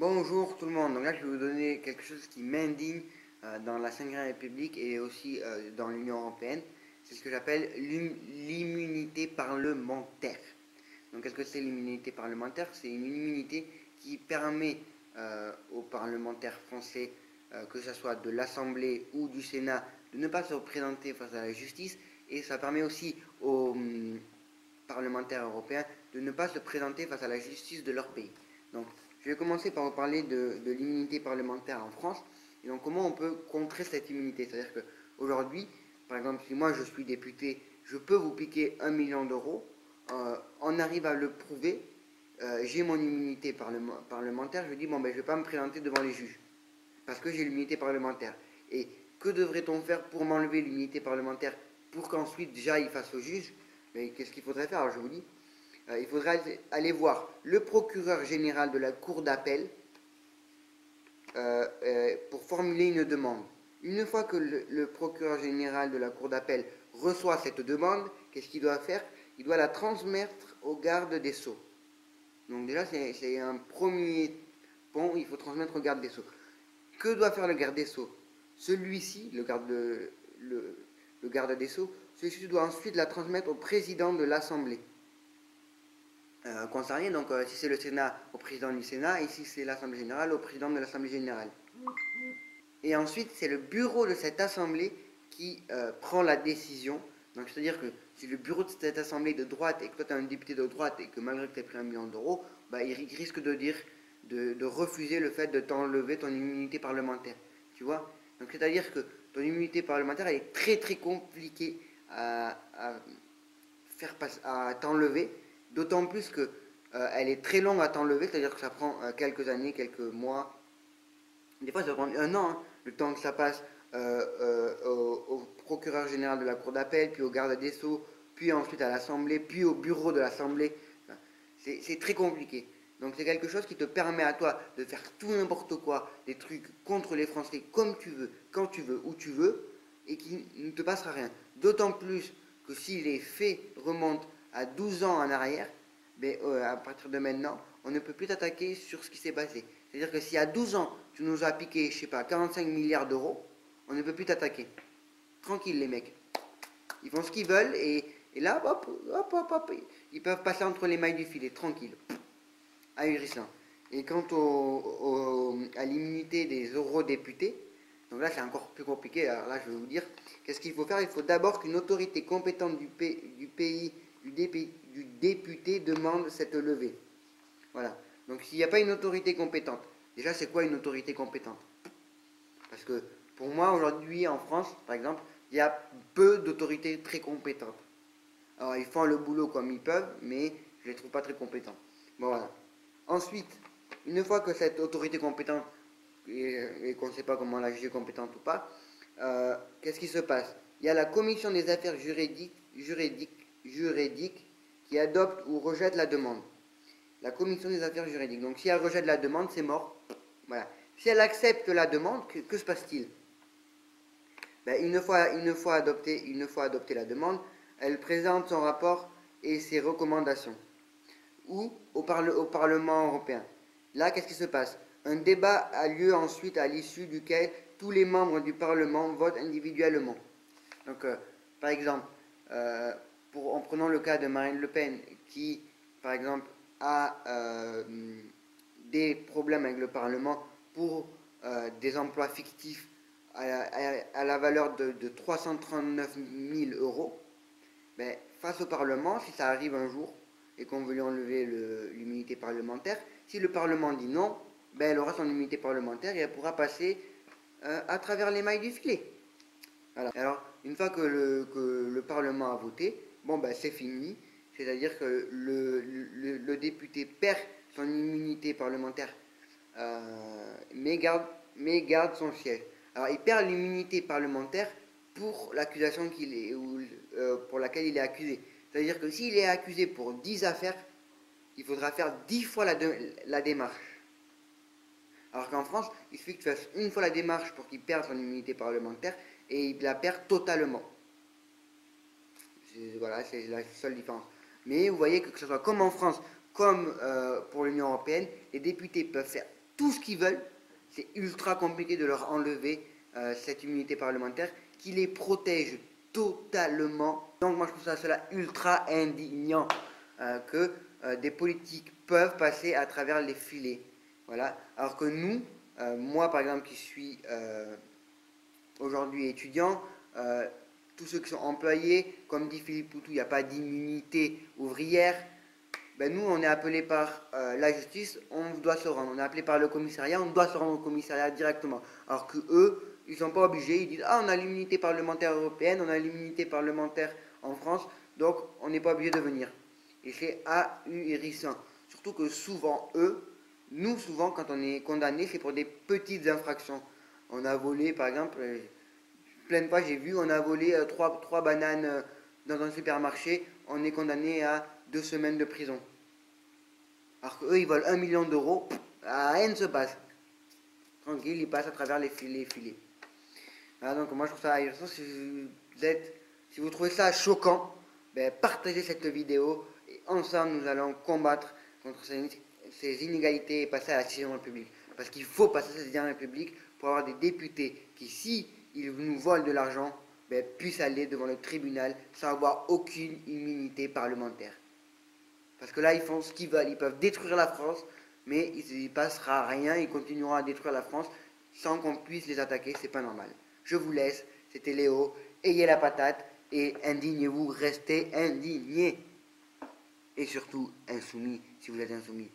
Bonjour tout le monde, donc là je vais vous donner quelque chose qui m'indigne dans la Ve République et aussi dans l'Union Européenne. C'est ce que j'appelle l'immunité parlementaire. Donc qu'est-ce que c'est l'immunité parlementaire? C'est une immunité qui permet aux parlementaires français, que ce soit de l'Assemblée ou du Sénat, de ne pas se représenter face à la justice, et ça permet aussi aux parlementaires européens de ne pas se présenter face à la justice de leur pays. Donc, je vais commencer par vous parler de l'immunité parlementaire en France, et donc comment on peut contrer cette immunité. C'est-à-dire qu'aujourd'hui, par exemple, si moi je suis député, je peux vous piquer 1 million d'euros, on arrive à le prouver, j'ai mon immunité parlementaire, je dis bon ben je ne vais pas me présenter devant les juges, parce que j'ai l'immunité parlementaire. Et que devrait-on faire pour m'enlever l'immunité parlementaire pour qu'ensuite j'aille face au juge? Mais qu'est-ce qu'il faudrait faire? Alors je vous dis, il faudrait aller voir le procureur général de la cour d'appel pour formuler une demande. Une fois que le procureur général de la cour d'appel reçoit cette demande, qu'est-ce qu'il doit faire? Il doit la transmettre au garde des Sceaux. Donc déjà, c'est un premier pont, il faut transmettre au garde des Sceaux. Que doit faire le garde des Sceaux? Celui-ci, le garde des Sceaux, celui-ci doit ensuite la transmettre au président de l'Assemblée concernée. Donc si c'est le Sénat, au président du Sénat, et si c'est l'Assemblée générale, au président de l'Assemblée générale. Et ensuite, c'est le bureau de cette Assemblée qui prend la décision. Donc c'est-à-dire que si le bureau de cette Assemblée est de droite et que toi tu as un député de droite et que malgré que tu aies pris 1 million d'euros, bah, il risque de dire de refuser le fait de t'enlever ton immunité parlementaire. Tu vois? Donc c'est-à-dire que ton immunité parlementaire elle est très très compliquée à t'enlever, d'autant plus que elle est très longue à t'enlever, c'est-à-dire que ça prend quelques années, quelques mois, des fois ça prend 1 an, hein, le temps que ça passe au procureur général de la cour d'appel, puis au garde des Sceaux, puis ensuite à l'Assemblée, puis au bureau de l'Assemblée. Enfin, c'est très compliqué. Donc c'est quelque chose qui te permet à toi de faire tout n'importe quoi, des trucs contre les Français comme tu veux, quand tu veux, où tu veux, et qui ne te passera rien. D'autant plus que si les faits remontent à 12 ans en arrière, ben, à partir de maintenant, on ne peut plus t'attaquer sur ce qui s'est passé. C'est-à-dire que si à 12 ans, tu nous as piqué, je sais pas, 45 milliards d'euros, on ne peut plus t'attaquer. Tranquille les mecs. Ils font ce qu'ils veulent et là, hop, hop, hop, hop, ils peuvent passer entre les mailles du filet, tranquille. Ahurissant. Et quant à l'immunité des eurodéputés, donc là c'est encore plus compliqué, alors là je vais vous dire, qu'est-ce qu'il faut faire? Il faut d'abord qu'une autorité compétente du député demande cette levée. Voilà. Donc s'il n'y a pas une autorité compétente, déjà c'est quoi une autorité compétente? Parce que pour moi aujourd'hui en France, par exemple, il y a peu d'autorités très compétentes. Alors ils font le boulot comme ils peuvent, mais je ne les trouve pas très compétents. Bon voilà. Ensuite, une fois que cette autorité compétente, et qu'on ne sait pas comment la juger compétente ou pas, qu'est-ce qui se passe? Il y a la commission des affaires juridiques qui adopte ou rejette la demande. La commission des affaires juridiques. Donc si elle rejette la demande, c'est mort. Voilà. Si elle accepte la demande, que se passe-t-il? Ben, une fois adoptée la demande, elle présente son rapport et ses recommandations au Parlement européen. Là, qu'est-ce qui se passe? Un débat a lieu ensuite à l'issue duquel tous les membres du Parlement votent individuellement. Donc, par exemple, en prenant le cas de Marine Le Pen, qui, par exemple, a des problèmes avec le Parlement pour des emplois fictifs à la valeur de 339 000 euros, ben, face au Parlement, si ça arrive un jour et qu'on veut lui enlever l'immunité parlementaire, si le Parlement dit non, ben, elle aura son immunité parlementaire et elle pourra passer à travers les mailles du filet. Voilà. Alors, une fois que le Parlement a voté, bon ben c'est fini, c'est-à-dire que le député perd son immunité parlementaire, mais garde son siège. Alors, il perd l'immunité parlementaire pour l'accusation pour laquelle il est accusé. C'est-à-dire que s'il est accusé pour 10 affaires, il faudra faire 10 fois la démarche. Alors qu'en France, il suffit que tu fasses une fois la démarche pour qu'il perde son immunité parlementaire et il la perd totalement. Voilà, c'est la seule différence. Mais vous voyez que ce soit comme en France, comme pour l'Union européenne, les députés peuvent faire tout ce qu'ils veulent. C'est ultra compliqué de leur enlever cette immunité parlementaire qui les protège totalement. Donc moi je trouve cela ultra indignant que des politiques peuvent passer à travers les filets. Voilà. Alors que nous, moi par exemple qui suis aujourd'hui étudiant, tous ceux qui sont employés, comme dit Philippe Poutou, il n'y a pas d'immunité ouvrière. Ben nous, on est appelé par la justice, on doit se rendre. On est appelé par le commissariat, on doit se rendre au commissariat directement. Alors que eux, ils ne sont pas obligés. Ils disent, ah, on a l'immunité parlementaire européenne, on a l'immunité parlementaire en France, donc on n'est pas obligé de venir. Et c'est ahurissant. Surtout que souvent, nous, souvent, quand on est condamné, c'est pour des petites infractions. On a volé, par exemple, plein de fois, j'ai vu, on a volé trois bananes dans un supermarché, on est condamné à 2 semaines de prison. Alors qu'eux, ils volent 1 million d'euros, rien ne se passe. Tranquille, ils passent à travers les filets. Voilà, donc moi je trouve ça ahurissant. Si vous trouvez ça choquant, ben, partagez cette vidéo et ensemble nous allons combattre contre ces inégalités et passer à la 6ème République. Parce qu'il faut passer à la 6ème République pour avoir des députés qui, si ils nous volent de l'argent, ben, puissent aller devant le tribunal sans avoir aucune immunité parlementaire. Parce que là, ils font ce qu'ils veulent. Ils peuvent détruire la France, mais il ne passera rien. Ils continueront à détruire la France sans qu'on puisse les attaquer. C'est pas normal. Je vous laisse. C'était Léo. Ayez la patate et indignez-vous. Restez indignés. Et surtout, insoumis, si vous êtes insoumis.